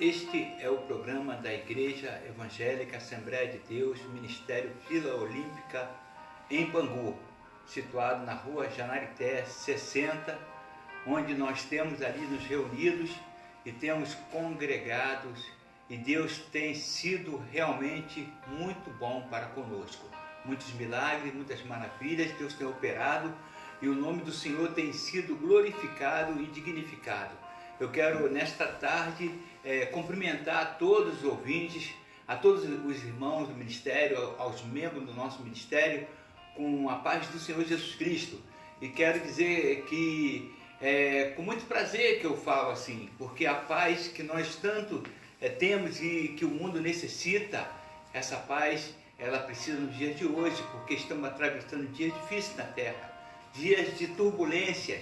Este é o programa da Igreja Evangélica Assembleia de Deus, Ministério Vila Olímpica, em Bangu, situado na rua Janarité 60, onde nós temos ali nos reunidos e temos congregados, e Deus tem sido realmente muito bom para conosco. Muitos milagres, muitas maravilhas Deus tem operado, e o nome do Senhor tem sido glorificado e dignificado. Eu quero, nesta tarde, cumprimentar a todos os ouvintes, a todos os irmãos do ministério, aos membros do nosso ministério, com a paz do Senhor Jesus Cristo. E quero dizer que com muito prazer que eu falo assim, porque a paz que nós tanto temos e que o mundo necessita, essa paz, ela precisa nos dias de hoje, porque estamos atravessando dias difíceis na Terra, dias de turbulências,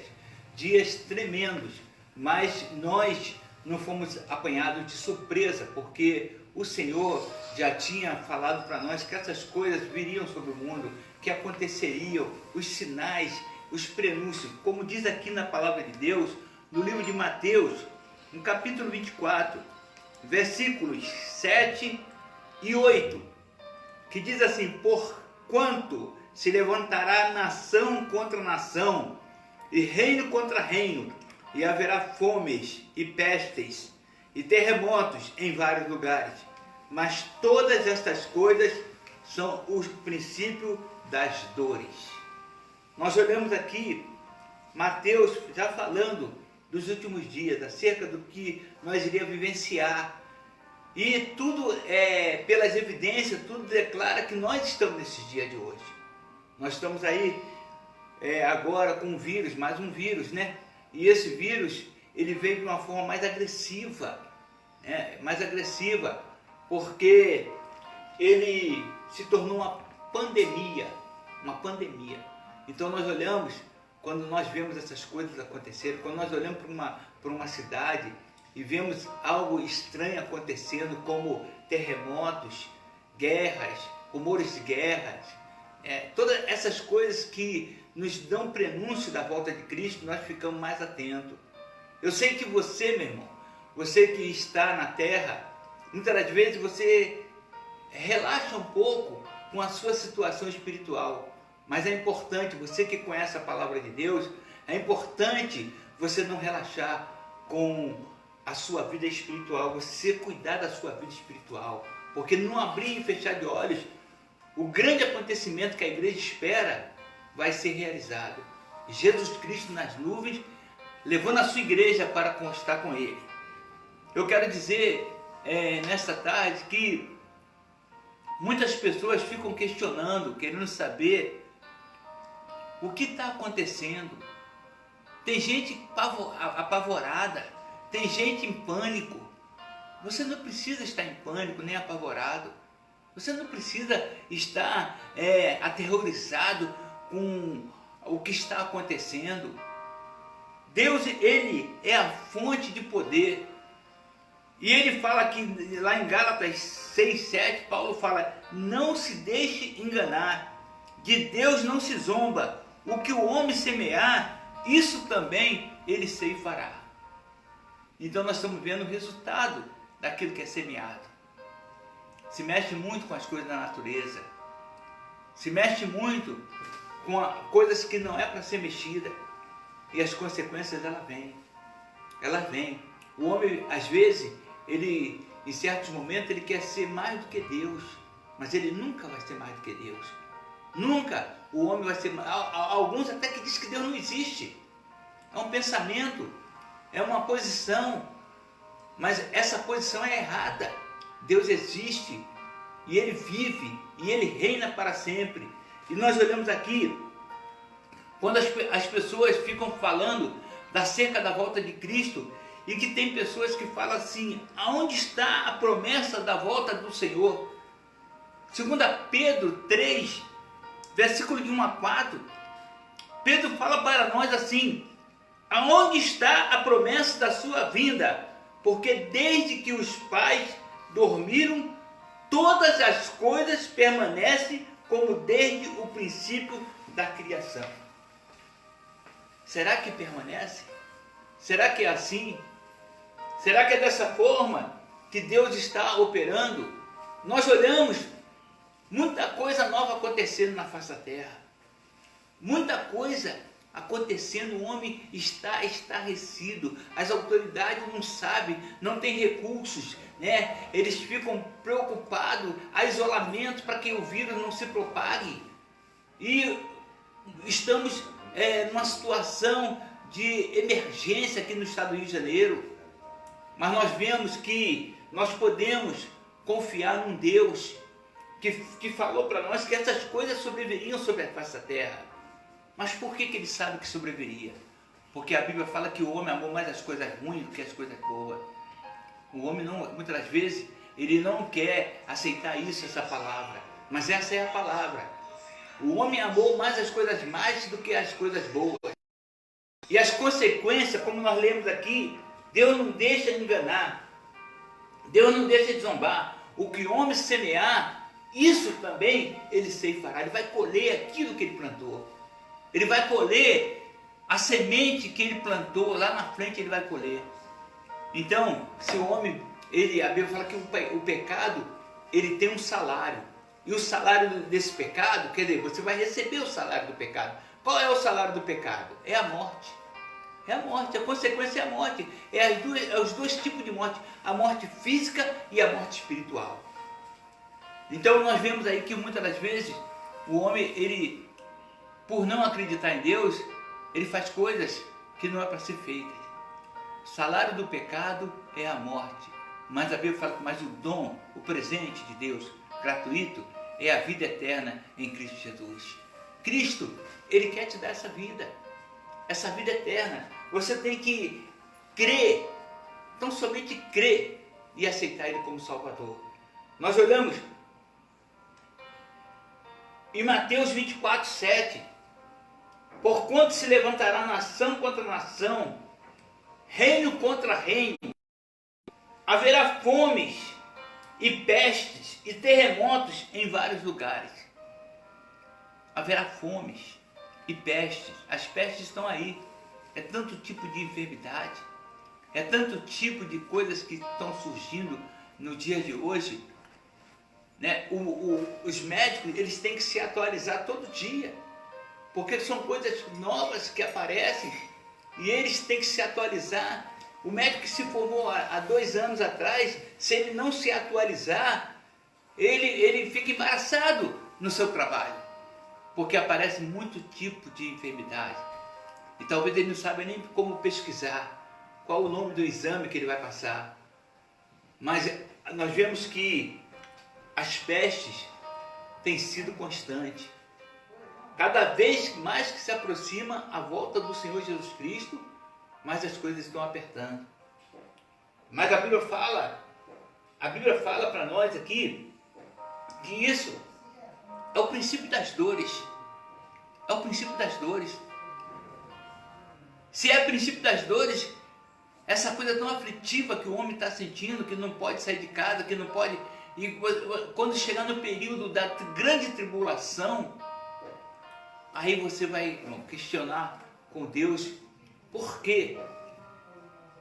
dias tremendos, mas nós não fomos apanhados de surpresa, porque o Senhor já tinha falado para nós que essas coisas viriam sobre o mundo, que aconteceriam, os sinais, os prenúncios, como diz aqui na palavra de Deus, no livro de Mateus, no capítulo 24, versículos 7 e 8, que diz assim: porquanto se levantará nação contra nação, e reino contra reino, e haverá fomes e pestes e terremotos em vários lugares. Mas todas estas coisas são o princípio das dores. Nós olhamos aqui Mateus já falando dos últimos dias, acerca do que nós iríamos vivenciar. E tudo, pelas evidências, tudo declara que nós estamos nesses dias de hoje. Nós estamos aí agora com um vírus, mais um vírus, né? E esse vírus, ele veio de uma forma mais agressiva, porque ele se tornou uma pandemia. Então nós olhamos, quando nós vemos essas coisas acontecerem, quando nós olhamos para uma cidade e vemos algo estranho acontecendo, como terremotos, guerras, rumores de guerras, todas essas coisas que nos dão prenúncio da volta de Cristo, nós ficamos mais atentos. Eu sei que você, meu irmão, você que está na terra, muitas das vezes você relaxa um pouco com a sua situação espiritual, mas é importante, você que conhece a palavra de Deus, é importante você não relaxar com a sua vida espiritual, você cuidar da sua vida espiritual, porque não abrir e fechar de olhos, o grande acontecimento que a igreja espera vai ser realizado. Jesus Cristo nas nuvens, levando a sua igreja para constar com Ele. Eu quero dizer nesta tarde que muitas pessoas ficam questionando, querendo saber o que está acontecendo. Tem gente apavorada, tem gente em pânico. Você não precisa estar em pânico nem apavorado. Você não precisa estar aterrorizado com o que está acontecendo. Deus, Ele é a fonte de poder. E Ele fala aqui, lá em Gálatas 6:7, Paulo fala: não se deixe enganar, de Deus não se zomba, o que o homem semear, isso também ele ceifará. Então nós estamos vendo o resultado daquilo que é semeado. Se mexe muito com as coisas da natureza, se mexe muito com coisas que não é para ser mexida, e as consequências ela vem. O homem, às vezes, ele, em certos momentos, ele quer ser mais do que Deus, mas ele nunca vai ser mais do que Deus. Nunca o homem vai ser mais. Alguns até que dizem que Deus não existe. É um pensamento, é uma posição, mas essa posição é errada. Deus existe, e Ele vive, e Ele reina para sempre. E nós olhamos aqui, quando as pessoas ficam falando acerca da volta de Cristo, e que tem pessoas que falam assim: aonde está a promessa da volta do Senhor? 2 Pedro 3, versículo de 1 a 4, Pedro fala para nós assim: aonde está a promessa da sua vinda? Porque desde que os pais dormiram, todas as coisas permanecem como desde o princípio da criação. Será que permanece? Será que é assim? Será que é dessa forma que Deus está operando, nós olhamos muita coisa nova acontecendo na face da terra. Muita coisa acontecendo, o homem está estarrecido, as autoridades não sabem, não têm recursos, né? Eles ficam preocupados, há isolamento para que o vírus não se propague. E estamos numa situação de emergência aqui no estado do Rio de Janeiro. Mas nós vemos que nós podemos confiar num Deus que falou para nós que essas coisas sobreviriam sobre a face da terra. Mas por que ele sabe que sobreviria? Porque a Bíblia fala que o homem amou mais as coisas ruins do que as coisas boas. O homem, não, muitas das vezes, ele não quer aceitar isso, essa palavra. Mas essa é a palavra. O homem amou mais as coisas más do que as coisas boas. E as consequências, como nós lemos aqui, Deus não deixa de enganar. Deus não deixa de zombar. O que o homem semear, isso também ele ceifará. Ele vai colher aquilo que ele plantou. Ele vai colher a semente que ele plantou, lá na frente ele vai colher. Então, se o homem, a Bíblia fala que o pecado, ele tem um salário. E o salário desse pecado, quer dizer, você vai receber o salário do pecado. Qual é o salário do pecado? É a morte. É a morte, a consequência é a morte. É os dois tipos de morte, a morte física e a morte espiritual. Então nós vemos aí que muitas das vezes o homem, ele, por não acreditar em Deus, ele faz coisas que não é para ser feitas. O salário do pecado é a morte. Mas a Bíblia fala que mais o dom, o presente de Deus, gratuito, é a vida eterna em Cristo Jesus. Cristo, ele quer te dar essa vida eterna. Você tem que crer, então somente crer e aceitar ele como Salvador. Nós olhamos em Mateus 24, 7. Porquanto se levantará nação contra nação, reino contra reino, haverá fomes e pestes e terremotos em vários lugares. Haverá fomes e pestes. As pestes estão aí. É tanto tipo de enfermidade, é tanto tipo de coisas que estão surgindo no dia de hoje, né? Os médicos, eles têm que se atualizar todo dia, porque são coisas novas que aparecem e eles têm que se atualizar. O médico que se formou há 2 anos atrás, se ele não se atualizar, ele fica embaraçado no seu trabalho, porque aparece muito tipo de enfermidade. E talvez ele não saiba nem como pesquisar, qual o nome do exame que ele vai passar. Mas nós vemos que as pestes têm sido constantes. Cada vez mais que se aproxima a volta do Senhor Jesus Cristo, mais as coisas estão apertando. Mas a Bíblia fala para nós aqui, que isso é o princípio das dores. É o princípio das dores. Se é o princípio das dores, essa coisa tão aflitiva que o homem está sentindo, que não pode sair de casa, que não pode... E quando chegar no período da grande tribulação, aí você vai questionar com Deus por quê.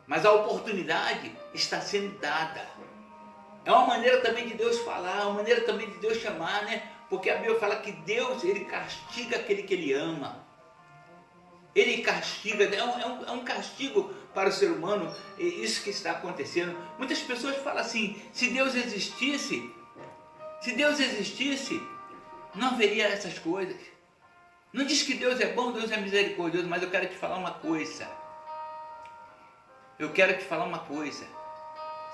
Mas a oportunidade está sendo dada. É uma maneira também de Deus falar, uma maneira também de Deus chamar, né? Porque a Bíblia fala que Deus, ele castiga aquele que ele ama. Ele castiga, é um castigo para o ser humano, isso que está acontecendo. Muitas pessoas falam assim, se Deus existisse, não haveria essas coisas. Não diz que Deus é bom, Deus é misericordioso, mas eu quero te falar uma coisa.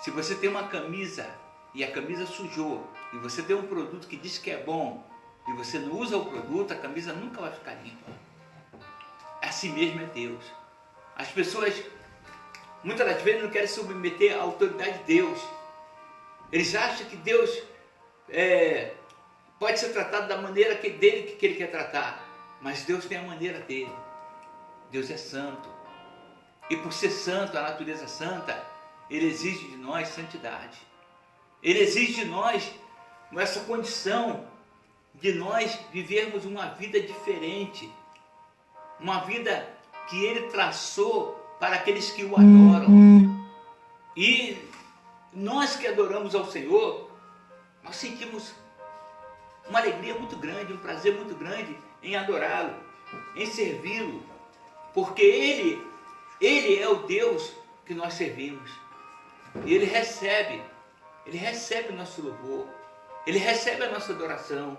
Se você tem uma camisa e a camisa sujou, e você tem um produto que diz que é bom, e você não usa o produto, a camisa nunca vai ficar limpa. Assim mesmo é Deus. As pessoas, muitas das vezes, não querem se submeter à autoridade de Deus. Eles acham que Deus pode ser tratado da maneira que ele quer tratar. Mas Deus tem a maneira dele. Deus é santo. E por ser santo, a natureza santa, ele exige de nós santidade. Ele exige de nós essa condição de nós vivermos uma vida diferente. Uma vida que ele traçou para aqueles que o adoram. E nós que adoramos ao Senhor, nós sentimos uma alegria muito grande, um prazer muito grande em adorá-lo, em servi-lo, porque Ele é o Deus que nós servimos. E Ele recebe o nosso louvor, Ele recebe a nossa adoração.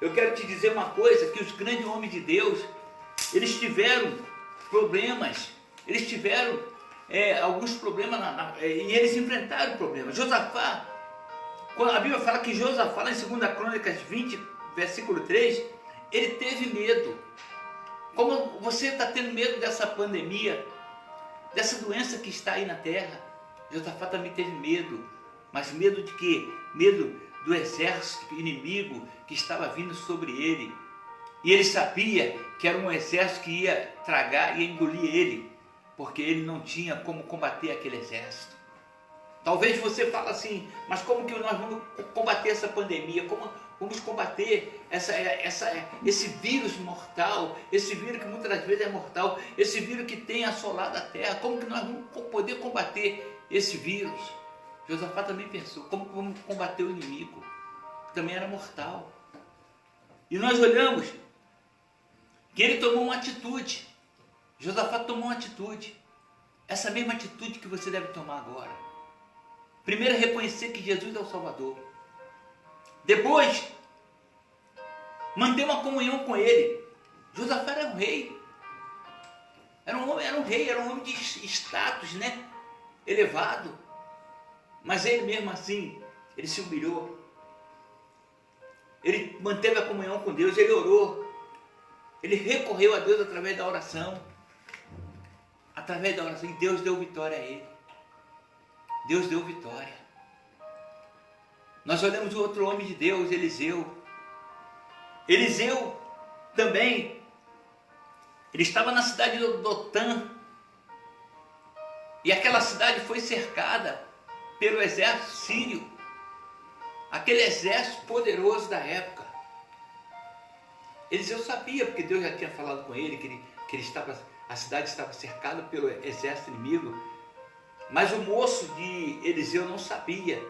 Eu quero te dizer uma coisa, que os grandes homens de Deus, eles tiveram problemas, eles tiveram alguns problemas, e eles enfrentaram problemas. Josafá, quando a Bíblia fala que Josafá, em 2 Crônicas 20, versículo 3, ele teve medo. Como você está tendo medo dessa pandemia, dessa doença que está aí na terra, Josafá também teve medo. Mas medo de quê? Medo do exército inimigo que estava vindo sobre ele. E ele sabia que era um exército que ia tragar, ia engolir ele, porque ele não tinha como combater aquele exército. Talvez você fale assim, mas como que nós vamos combater essa pandemia? Como vamos combater esse vírus mortal, esse vírus que muitas das vezes é mortal, esse vírus que tem assolado a terra? Como que nós vamos poder combater esse vírus? Josafá também pensou, como vamos combater o inimigo? Também era mortal. E nós olhamos que ele tomou uma atitude. Josafá tomou uma atitude. Essa mesma atitude que você deve tomar agora. Primeiro, reconhecer que Jesus é o Salvador. Depois, manter uma comunhão com Ele. Josafá era um rei. Era um homem de status, né? Elevado. Mas ele mesmo assim, ele se humilhou. Ele manteve a comunhão com Deus, ele orou. Ele recorreu a Deus através da oração. Através da oração. E Deus deu vitória a ele. Deus deu vitória. Nós olhamos o outro homem de Deus, Eliseu. Eliseu também, ele estava na cidade de Dotã. E aquela cidade foi cercada pelo exército sírio. Aquele exército poderoso da época. Eliseu sabia, porque Deus já tinha falado com ele, a cidade estava cercada pelo exército inimigo. Mas o moço de Eliseu não sabia.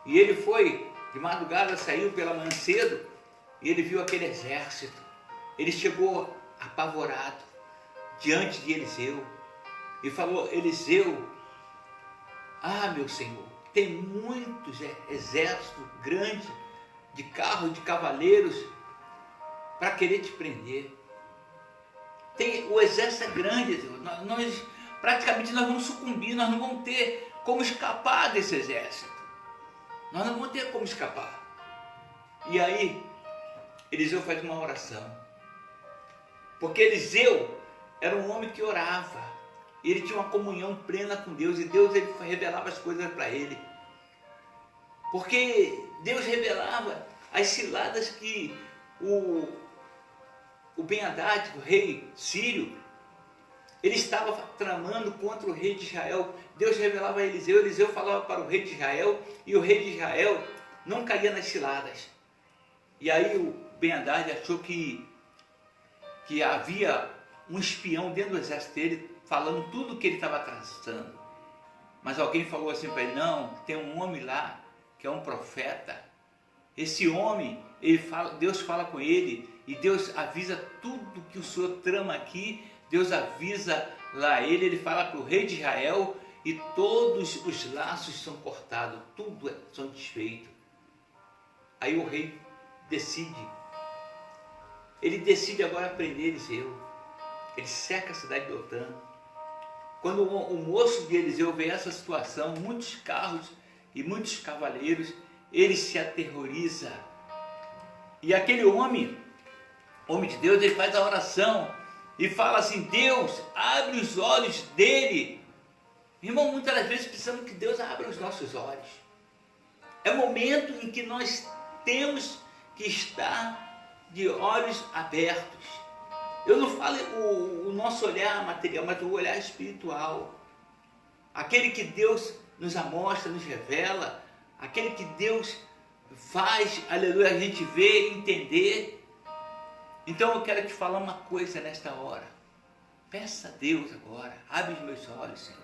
E ele foi, de madrugada, saiu pela manhã cedo, e ele viu aquele exército. Ele chegou apavorado diante de Eliseu e falou: Eliseu, meu Senhor, tem muitos exércitos grandes de carros, de cavaleiros, para querer te prender. O exército é grande, praticamente nós vamos sucumbir, nós não vamos ter como escapar desse exército. Nós não vamos ter como escapar. E aí, Eliseu faz uma oração. Porque Eliseu era um homem que orava. Ele tinha uma comunhão plena com Deus. E Deus ele revelava as coisas para ele. Porque Deus revelava as ciladas que o Ben-Hadad, o rei sírio, ele estava tramando contra o rei de Israel. Deus revelava a Eliseu, Eliseu falava para o rei de Israel, e o rei de Israel não caía nas ciladas. E aí o Ben-Hadad achou que havia um espião dentro do exército dele, falando tudo o que ele estava traçando. Mas alguém falou assim para ele: não, tem um homem lá, que é um profeta. Esse homem, Deus fala com ele, e Deus avisa tudo que o Senhor trama aqui. Deus avisa lá ele fala para o rei de Israel, e todos os laços são cortados, tudo são desfeitos. Aí o rei decide. Ele decide agora prender Eliseu. Ele cerca a cidade de Dotã. Quando o moço de Eliseu vê essa situação, muitos carros e muitos cavaleiros, ele se aterroriza. E aquele homem de Deus, ele faz a oração e fala assim: Deus, abre os olhos dele. Irmão, muitas das vezes precisamos que Deus abra os nossos olhos. É o momento em que nós temos que estar de olhos abertos. Eu não falo o nosso olhar material, mas o olhar espiritual. Aquele que Deus nos amostra, nos revela, aquele que Deus faz, aleluia, a gente ver, entender. Então eu quero te falar uma coisa nesta hora. Peça a Deus agora, abre os meus olhos, Senhor.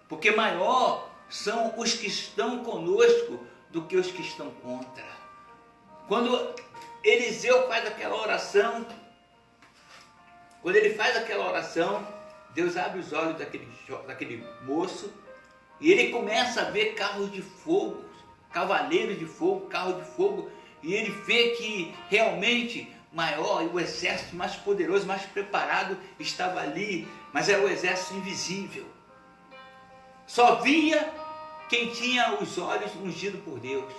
Porque maior são os que estão conosco do que os que estão contra. Quando Eliseu faz aquela oração, Deus abre os olhos daquele moço e ele começa a ver carros de fogo, cavaleiros de fogo, carros de fogo, e ele vê que realmente maior e o exército mais poderoso, mais preparado estava ali, mas era o exército invisível. Só via quem tinha os olhos ungidos por Deus.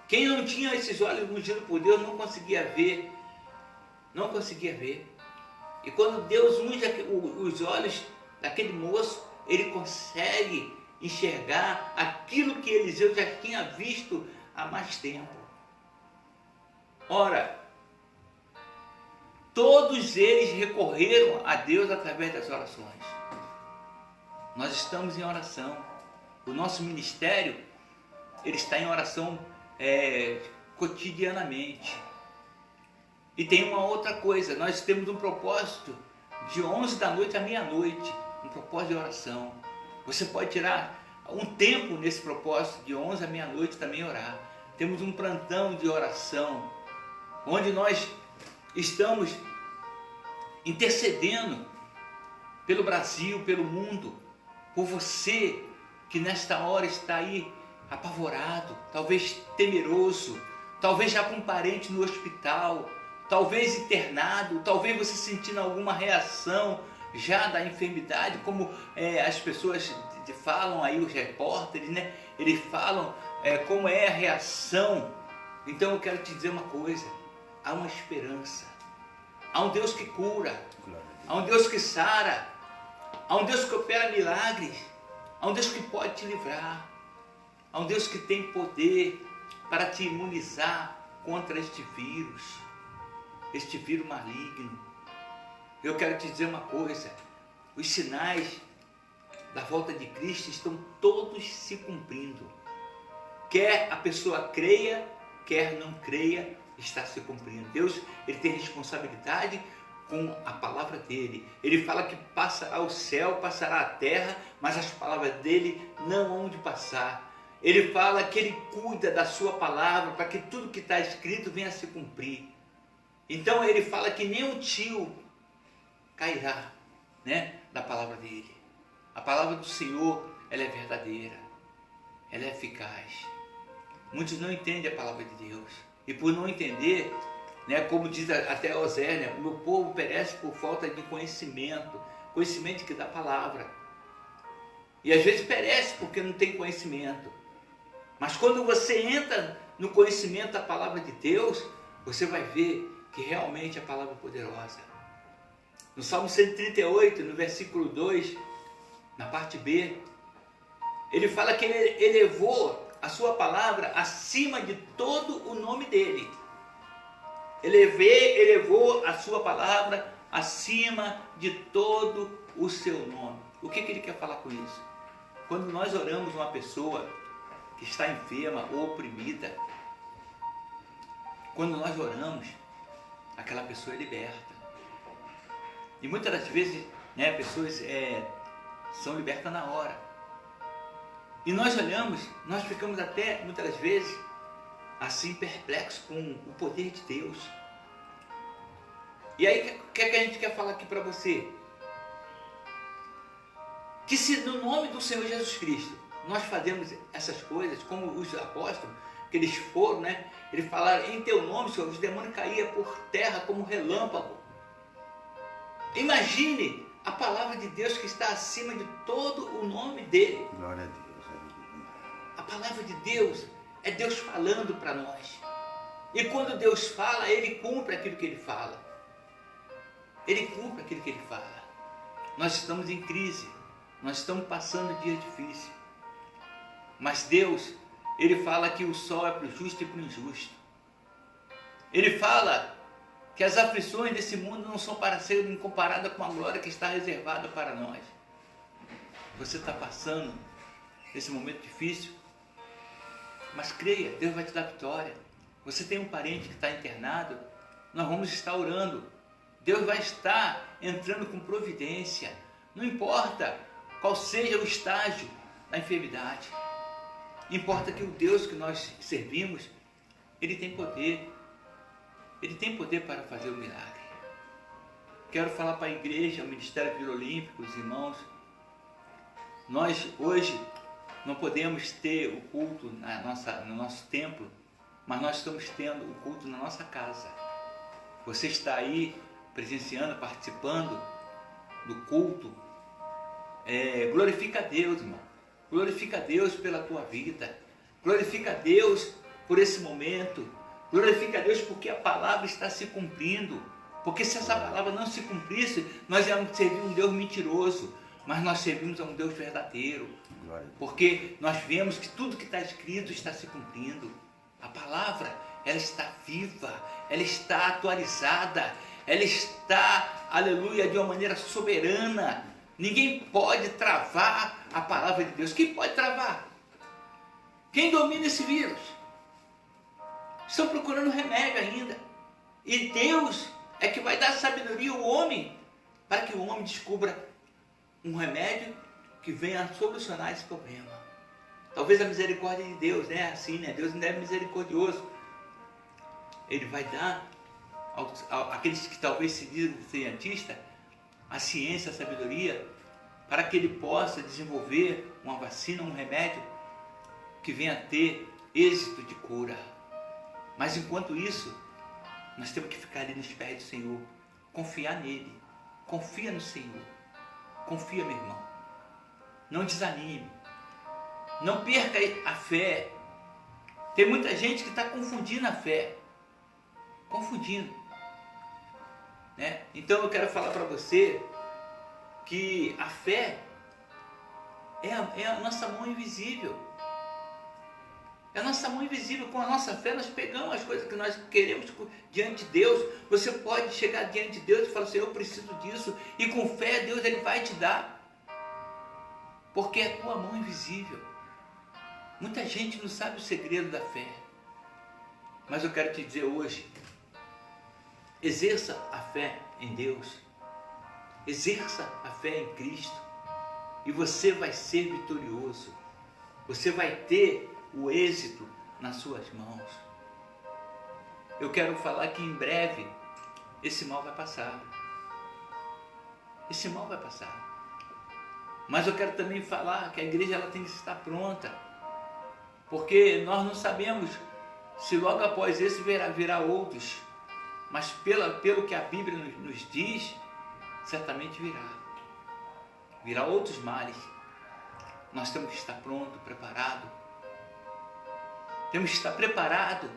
Quem não tinha esses olhos ungidos por Deus não conseguia ver. Não conseguia ver. E quando Deus unge os olhos daquele moço, ele consegue enxergar aquilo que Eliseu já tinha visto há mais tempo. Ora, todos eles recorreram a Deus através das orações. Nós estamos em oração. O nosso ministério, ele está em oração cotidianamente. E tem uma outra coisa, nós temos um propósito de 11 da noite à meia-noite, um propósito de oração. Você pode tirar um tempo nesse propósito de 11 à meia-noite também orar. Temos um plantão de oração, onde nós estamos intercedendo pelo Brasil, pelo mundo, por você que nesta hora está aí apavorado, talvez temeroso, talvez já com um parente no hospital, talvez internado, talvez você sentindo alguma reação já da enfermidade, como as pessoas falam aí, os repórteres, né? Eles falam como é a reação. Então eu quero te dizer uma coisa, há uma esperança, há um Deus que cura, há um Deus que sara, há um Deus que opera milagres, há um Deus que pode te livrar, há um Deus que tem poder para te imunizar contra este vírus maligno. Eu quero te dizer uma coisa, os sinais da volta de Cristo estão todos se cumprindo. Quer a pessoa creia, quer não creia, está se cumprindo. Deus, ele tem responsabilidade com a palavra dele. Ele fala que passa ao céu, passará a terra, mas as palavras dele não hão de passar. Ele fala que ele cuida da sua palavra para que tudo que está escrito venha a se cumprir. Então ele fala que nem um tio cairá, né, da palavra dele. A palavra do Senhor, ela é verdadeira, ela é eficaz. Muitos não entendem a palavra de Deus. E por não entender, né, como diz até Osés, né, o meu povo perece por falta de conhecimento que dá palavra. E às vezes perece porque não tem conhecimento. Mas quando você entra no conhecimento da palavra de Deus, você vai ver que realmente a palavra é poderosa. No Salmo 138, no versículo 2, na parte B, ele fala que ele elevou a sua palavra acima de todo o nome dele. Elevou a sua palavra acima de todo o seu nome. O que ele quer falar com isso? Quando nós oramos uma pessoa que está enferma ou oprimida, quando nós oramos, aquela pessoa é liberta. E muitas das vezes, né, pessoas são libertas na hora. E nós olhamos, nós ficamos até, muitas das vezes, assim perplexos com o poder de Deus. E aí, o que a gente quer falar aqui para você? Que se no nome do Senhor Jesus Cristo nós fazemos essas coisas, como os apóstolos, que eles foram, né? Eles falaram, em teu nome, Senhor, os demônios caíam por terra como relâmpago. Imagine a palavra de Deus que está acima de todo o nome dele. Glória a Deus. A palavra de Deus é Deus falando para nós. E quando Deus fala, ele cumpre aquilo que ele fala. Ele cumpre aquilo que ele fala. Nós estamos em crise. Nós estamos passando dias difíceis. Mas Deus, ele fala que o sol é para o justo e para o injusto. Ele fala que as aflições desse mundo não são para serem comparadas com a glória que está reservada para nós. Você está passando esse momento difícil, mas creia, Deus vai te dar vitória. Você tem um parente que está internado, nós vamos estar orando. Deus vai estar entrando com providência. Não importa qual seja o estágio, da enfermidade. Importa que o Deus que nós servimos, Ele tem poder. Ele tem poder para fazer o milagre. Quero falar para a igreja, o Ministério Vila Olímpico, os irmãos. Nós hoje não podemos ter o culto no nosso templo, mas nós estamos tendo o culto na nossa casa. Você está aí presenciando, participando do culto. Glorifica a Deus, irmão. Glorifica a Deus pela tua vida. Glorifica a Deus por esse momento. Glorifica a Deus porque a palavra está se cumprindo. Porque se essa palavra não se cumprisse, nós íamos servir um Deus mentiroso. Mas nós servimos a um Deus verdadeiro. Porque nós vemos que tudo que está escrito está se cumprindo. A palavra, ela está viva, ela está atualizada, ela está, aleluia, de uma maneira soberana. Ninguém pode travar a palavra de Deus. Quem pode travar? Quem domina esse vírus? Estão procurando remédio ainda. E Deus é que vai dar sabedoria ao homem, para que o homem descubra um remédio que venha solucionar esse problema. Talvez a misericórdia de Deus, né? Assim, né? Deus ainda é misericordioso. Ele vai dar àqueles que talvez se dizem cientistas a ciência, a sabedoria, para que ele possa desenvolver uma vacina, um remédio que venha a ter êxito de cura. Mas enquanto isso, nós temos que ficar ali nos pés do Senhor, confiar nele, confia no Senhor, confia, meu irmão, não desanime, não perca a fé. Tem muita gente que está confundindo a fé, confundindo, né? Então eu quero falar para você que a fé é a nossa mão invisível. É a nossa mão invisível. Com a nossa fé nós pegamos as coisas que nós queremos diante de Deus. Você pode chegar diante de Deus e falar assim, eu preciso disso. E com fé Deus Ele vai te dar. Porque é a tua mão invisível. Muita gente não sabe o segredo da fé. Mas eu quero te dizer hoje, exerça a fé em Deus. Exerça a fé em Cristo. E você vai ser vitorioso. Você vai ter o êxito nas suas mãos. Eu quero falar que em breve esse mal vai passar. Esse mal vai passar. Mas eu quero também falar que a igreja ela tem que estar pronta. Porque nós não sabemos se logo após esse virá outros. Mas pelo que a Bíblia nos diz, certamente virá. Virá outros males. Nós temos que estar pronto, preparado. Temos que estar preparado,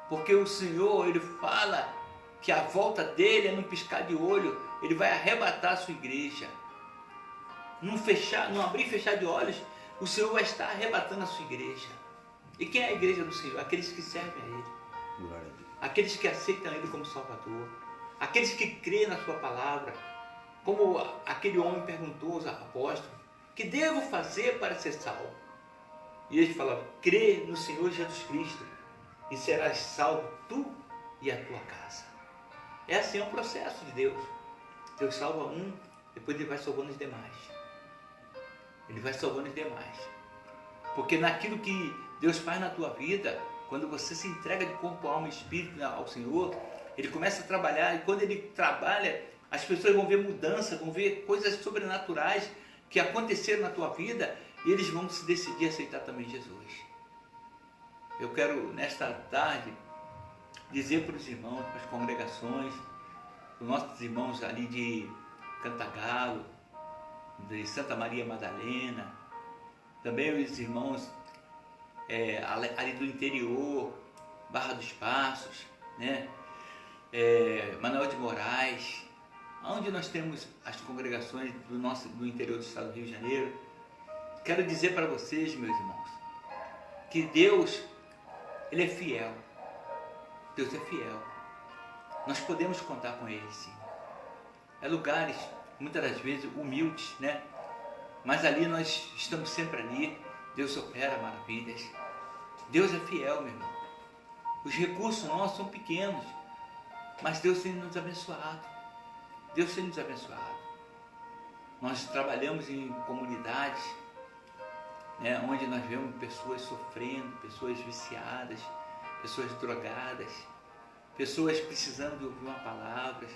porque o Senhor, Ele fala que a volta dele é num piscar de olho. Ele vai arrebatar a sua igreja. Não abrir e fechar de olhos, o Senhor vai estar arrebatando a sua igreja. E quem é a igreja do Senhor? Aqueles que servem a Ele. Aqueles que aceitam Ele como Salvador. Aqueles que creem na sua palavra. Como aquele homem perguntou aos apóstolos, que devo fazer para ser salvo? E eles falavam, crê no Senhor Jesus Cristo e serás salvo tu e a tua casa. É assim o processo de Deus. Deus salva um, depois Ele vai salvando os demais. Ele vai salvando os demais. Porque naquilo que Deus faz na tua vida, quando você se entrega de corpo, alma e espírito ao Senhor, Ele começa a trabalhar, e quando Ele trabalha, as pessoas vão ver mudança, vão ver coisas sobrenaturais que aconteceram na tua vida, e eles vão se decidir a aceitar também Jesus. Eu quero, nesta tarde, dizer para os irmãos, para as congregações, para os nossos irmãos ali de Cantagalo, de Santa Maria Madalena, também os irmãos ali do interior, Barra dos Passos, né? Manoel de Moraes, onde nós temos as congregações do interior do estado do Rio de Janeiro. Quero dizer para vocês, meus irmãos, que Deus, Ele é fiel. Deus é fiel. Nós podemos contar com Ele, sim. É lugares, muitas das vezes, humildes, né? Mas ali nós estamos sempre ali. Deus opera maravilhas. Deus é fiel, meu irmão. Os recursos nossos são pequenos, mas Deus tem nos abençoado. Deus tem nos abençoado. Nós trabalhamos em comunidades né, onde nós vemos pessoas sofrendo, pessoas viciadas, pessoas drogadas, pessoas precisando de ouvir uma palavra,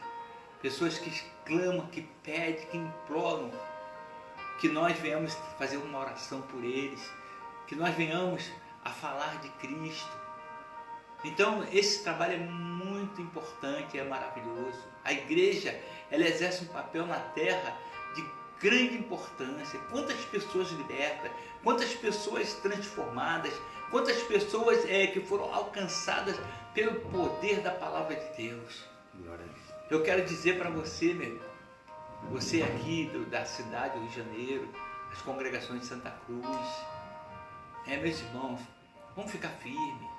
pessoas que clamam, que pedem, que imploram, que nós venhamos fazer uma oração por eles, que nós venhamos a falar de Cristo. Então esse trabalho é muito importante, é maravilhoso. A igreja, ela exerce um papel na terra de grande importância. Quantas pessoas libertas, quantas pessoas transformadas, quantas pessoas que foram alcançadas pelo poder da palavra de Deus. Eu quero dizer para você, meu irmão, você aqui da cidade do Rio de Janeiro, as congregações de Santa Cruz, meus irmãos, vamos ficar firmes.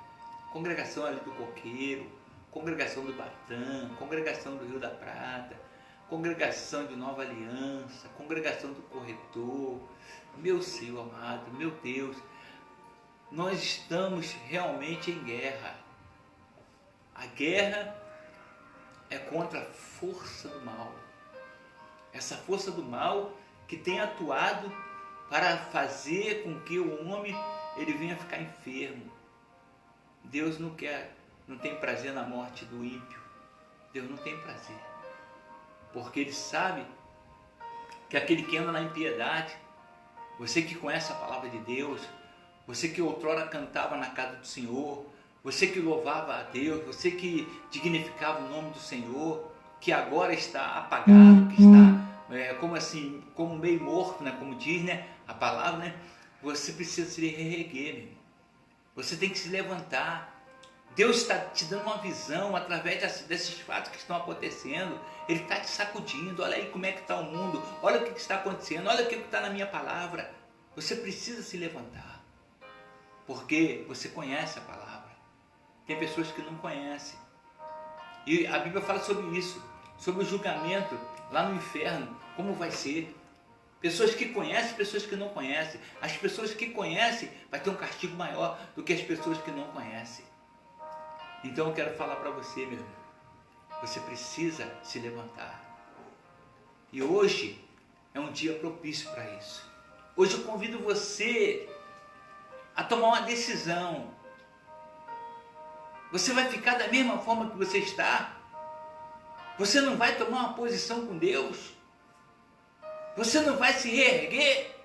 Congregação ali do Coqueiro, congregação do Batã, congregação do Rio da Prata, congregação de Nova Aliança, congregação do Corretor, meu Senhor amado, meu Deus, nós estamos realmente em guerra. A guerra é contra a força do mal. Essa força do mal que tem atuado para fazer com que o homem ele venha ficar enfermo. Deus não tem prazer na morte do ímpio. Deus não tem prazer. Porque Ele sabe que aquele que anda na impiedade, você que conhece a palavra de Deus, você que outrora cantava na casa do Senhor, você que louvava a Deus, você que dignificava o nome do Senhor, que agora está apagado, que está como meio morto, né? Como diz, né, a palavra, né? Você precisa se reerguer, meu irmão. Você tem que se levantar. Deus está te dando uma visão através desses fatos que estão acontecendo. Ele está te sacudindo. Olha aí como é que está o mundo. Olha o que está acontecendo. Olha o que está na minha palavra. Você precisa se levantar. Porque você conhece a palavra. Tem pessoas que não conhecem. E a Bíblia fala sobre isso. Sobre o julgamento lá no inferno. Como vai ser. Pessoas que conhecem, pessoas que não conhecem. As pessoas que conhecem vai ter um castigo maior do que as pessoas que não conhecem. Então eu quero falar para você, meu irmão. Você precisa se levantar. E hoje é um dia propício para isso. Hoje eu convido você a tomar uma decisão. Você vai ficar da mesma forma que você está? Você não vai tomar uma posição com Deus? Você não vai se reerguer?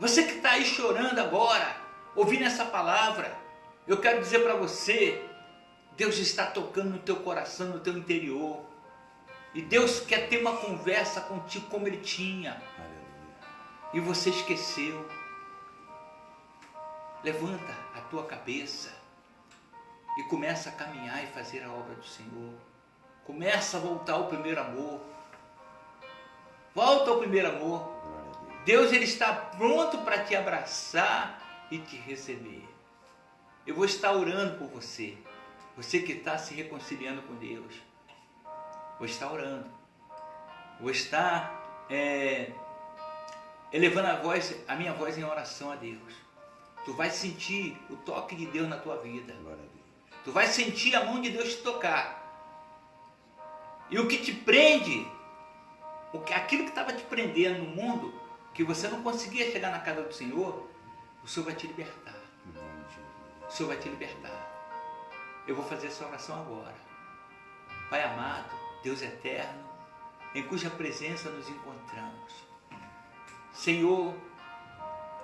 Você que está aí chorando agora, ouvindo essa palavra, eu quero dizer para você, Deus está tocando no teu coração, no teu interior. E Deus quer ter uma conversa contigo como Ele tinha. E você esqueceu. Levanta a tua cabeça e começa a caminhar e fazer a obra do Senhor. Começa a voltar ao primeiro amor. Volta ao primeiro amor. Deus ele está pronto para te abraçar e te receber. Eu vou estar orando por você. Você que está se reconciliando com Deus. Vou estar orando. Vou estar elevando a minha voz em oração a Deus. Tu vai sentir o toque de Deus na tua vida. Tu vai sentir a mão de Deus te tocar. E o que te prende, aquilo que estava te prendendo no mundo, que você não conseguia chegar na casa do Senhor, o Senhor vai te libertar. O Senhor vai te libertar. Eu vou fazer essa oração agora. Pai amado, Deus eterno, em cuja presença nos encontramos. Senhor,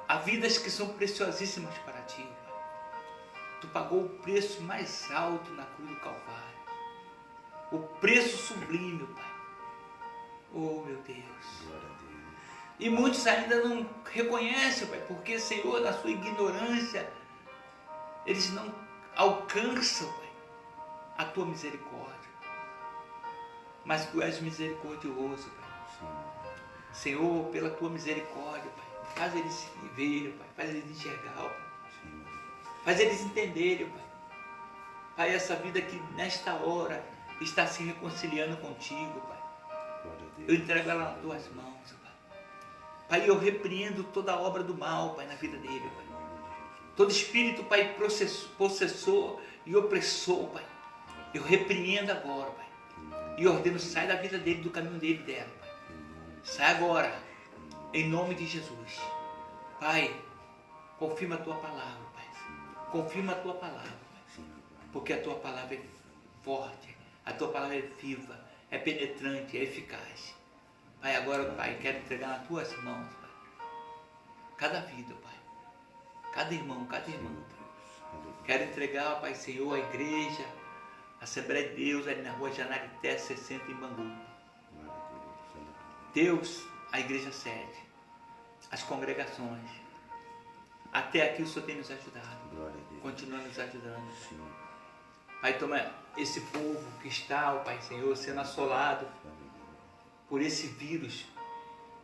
há vidas que são preciosíssimas para Ti. Tu pagou o preço mais alto na cruz do Calvário. O preço sublime, Pai. Oh, meu Deus. Glória a Deus. E muitos ainda não reconhecem, Pai, porque, Senhor, na sua ignorância, eles não alcançam, Pai, a Tua misericórdia. Mas Tu és misericordioso, Pai. Sim. Senhor, pela Tua misericórdia, Pai, faz eles se verem, Pai, faz eles enxergar, Pai. Sim. Faz eles entenderem, Pai. Pai, essa vida que nesta hora está se reconciliando contigo, Pai. Glória a Deus. Eu entrego ela nas Tuas mãos, Pai. Pai, eu repreendo toda a obra do mal, Pai, na vida dele, Pai. Em nome de Jesus. Todo espírito, Pai, possessor e opressor, Pai. Eu repreendo agora, Pai. E ordeno, sai da vida dele, do caminho dele e dela, Pai. Em nome de Sai agora. Em nome de Jesus. Pai, confirma a tua palavra, Pai. Confirma a tua palavra, Pai. Porque a tua palavra é forte, a tua palavra é viva, é penetrante, é eficaz. Pai, agora, Pai, quero entregar nas tuas mãos, Pai. Cada vida, Pai. Cada irmão, cada irmã. Quero entregar, Pai Senhor, a igreja, a Assembleia de Deus, ali na rua Janarité 60 em Bangu. Deus, a igreja sede, as congregações. Até aqui o Senhor tem nos ajudado. Continua nos ajudando. Pai, toma esse povo que está, ó Pai Senhor, sendo assolado por esse vírus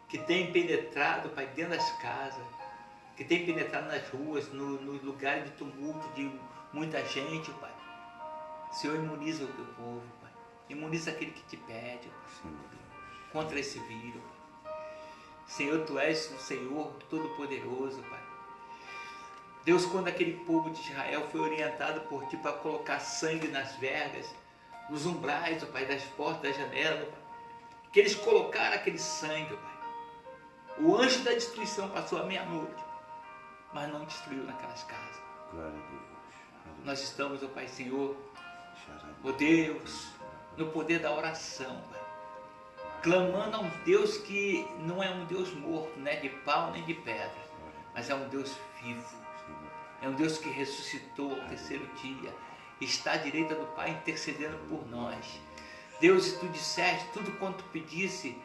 que tem penetrado, Pai, dentro das casas, que tem penetrado nas ruas, nos lugares de tumulto, de muita gente, Pai. Senhor, imuniza o teu povo, Pai. Imuniza aquele que te pede, Pai, contra esse vírus. Senhor, Tu és o Senhor Todo-Poderoso, Pai. Deus, quando aquele povo de Israel foi orientado por Ti para colocar sangue nas vergas, nos umbrais, ó Pai, das portas, das janelas, Pai, que eles colocaram aquele sangue, ó Pai. O anjo da destruição passou a meia-noite, mas não destruiu naquelas casas. Glória a Deus. Nós estamos, ó Pai Senhor, ó Deus, no poder da oração, Pai, clamando a um Deus que não é um Deus morto, né, de pau nem de pedra, mas é um Deus vivo. É um Deus que ressuscitou ao terceiro dia, está à direita do Pai intercedendo por nós. Deus, e Tu disseste tudo quanto pedisse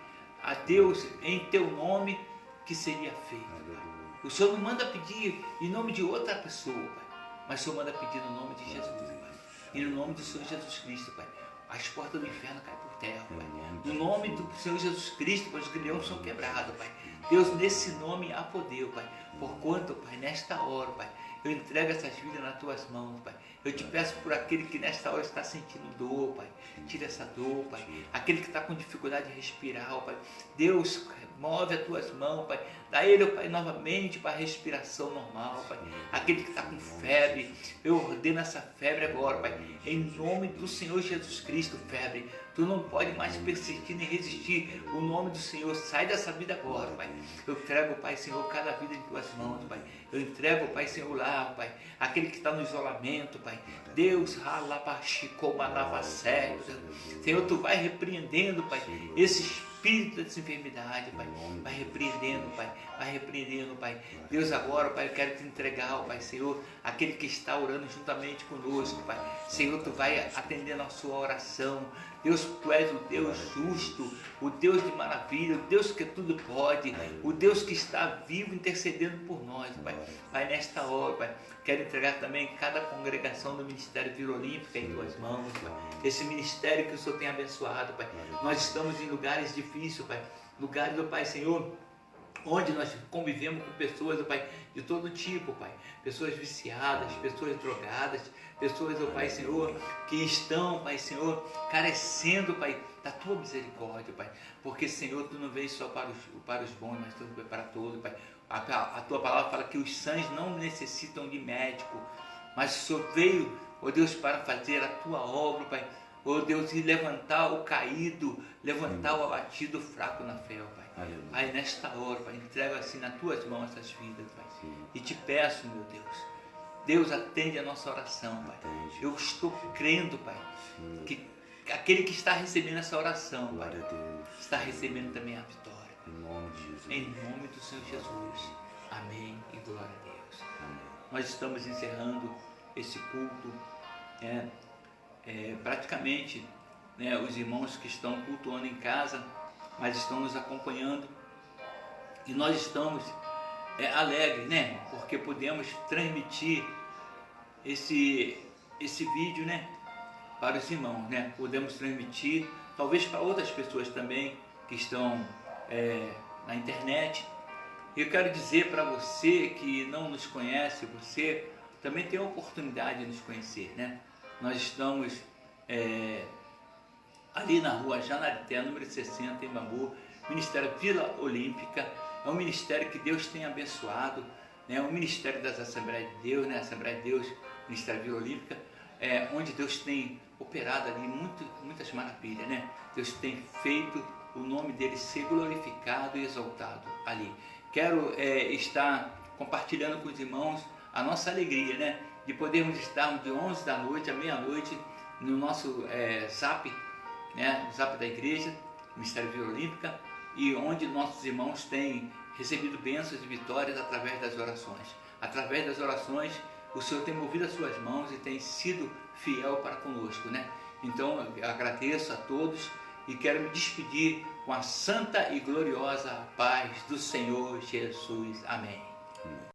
a Deus em Teu nome, que seria feito, Pai. O Senhor não manda pedir em nome de outra pessoa, Pai, mas o Senhor manda pedir no nome de Jesus, Pai, e no nome do Senhor Jesus Cristo, Pai. As portas do inferno caem por terra, Pai. No nome do Senhor Jesus Cristo, Pai, os grilhões são quebrados, Pai. Deus, nesse nome há poder, Pai. Porquanto, Pai, nesta hora, Pai, eu entrego essas vidas nas Tuas mãos, Pai. Eu te peço por aquele que nesta hora está sentindo dor, Pai. Tira essa dor, Pai. Aquele que está com dificuldade de respirar, Pai. Deus, move as Tuas mãos, Pai. Dá ele, Pai, novamente para a respiração normal, Pai. Aquele que está com febre, eu ordeno essa febre agora, Pai. Em nome do Senhor Jesus Cristo, febre. Tu não pode mais persistir nem resistir. O nome do Senhor, sai dessa vida agora, Pai. Eu entrego, Pai Senhor, cada vida em Tuas mãos, Pai. Eu entrego, Pai Senhor, lá, Pai. Aquele que está no isolamento, Pai. Deus, Senhor, Tu vai repreendendo, Pai, esse espírito dessa enfermidade, Pai. Vai repreendendo, Pai. Vai repreendendo, Pai. Deus, agora, Pai, eu quero Te entregar, Pai Senhor, aquele que está orando juntamente conosco, Pai. Senhor, Tu vai atendendo a sua oração. Deus, Tu és o Deus justo, o Deus de maravilha, o Deus que tudo pode, o Deus que está vivo intercedendo por nós, Pai. Pai, nesta hora, Pai, quero entregar também cada congregação do Ministério Vila Olímpica em Tuas mãos, Pai. Esse ministério que o Senhor tem abençoado, Pai. Nós estamos em lugares difíceis, Pai. Lugares, Pai Senhor, onde nós convivemos com pessoas, Pai, de todo tipo, Pai. Pessoas viciadas, pessoas drogadas, pessoas, Pai Senhor, que estão, Pai Senhor, carecendo, Pai, da Tua misericórdia, Pai. Porque, Senhor, Tu não veio só para os bons, mas Tu veio para todos, Pai. A Tua palavra fala que os sãs não necessitam de médico, mas o Senhor veio, ó Deus, para fazer a Tua obra, Pai. Ó Deus, e levantar o caído, levantar o abatido, o fraco na fé, ó Pai. Aleluia. Pai, nesta hora, Pai, entrego assim nas Tuas mãos essas vidas, Pai. E Te peço, meu Deus, Deus, atende a nossa oração, Pai. Atende. Eu estou crendo, Pai, que aquele que está recebendo essa oração, Pai, Glória a Deus. está recebendo também a vitória. Em nome de Jesus. Em nome do Senhor Jesus. Amém e glória a Deus. Amém. Nós estamos encerrando esse culto, praticamente, né, os irmãos que estão cultuando em casa, mas estão nos acompanhando, e nós estamos alegres, né, porque podemos transmitir esse vídeo, né, para os irmãos, né, podemos transmitir, talvez para outras pessoas também que estão na internet. Eu quero dizer para você que não nos conhece, você também tem a oportunidade de nos conhecer, né? Nós estamos ali na rua Janarité, número 60, em Bangu, Ministério Vila Olímpica. É um ministério que Deus tem abençoado, né? Um ministério das Assembleias de Deus, né? Assembleia de Deus, Ministério Vila Olímpica, onde Deus tem operado ali muitas maravilhas, né? Deus tem feito o nome dele ser glorificado e exaltado ali. Quero estar compartilhando com os irmãos a nossa alegria, né? De podermos estarmos de 11 da noite à meia-noite no nosso Zap, né? Zap da igreja, Ministério Vila Olímpica, e onde nossos irmãos têm recebido bênçãos e vitórias através das orações. Através das orações, o Senhor tem movido as suas mãos e tem sido fiel para conosco, né? Então, eu agradeço a todos e quero me despedir com a santa e gloriosa paz do Senhor Jesus. Amém.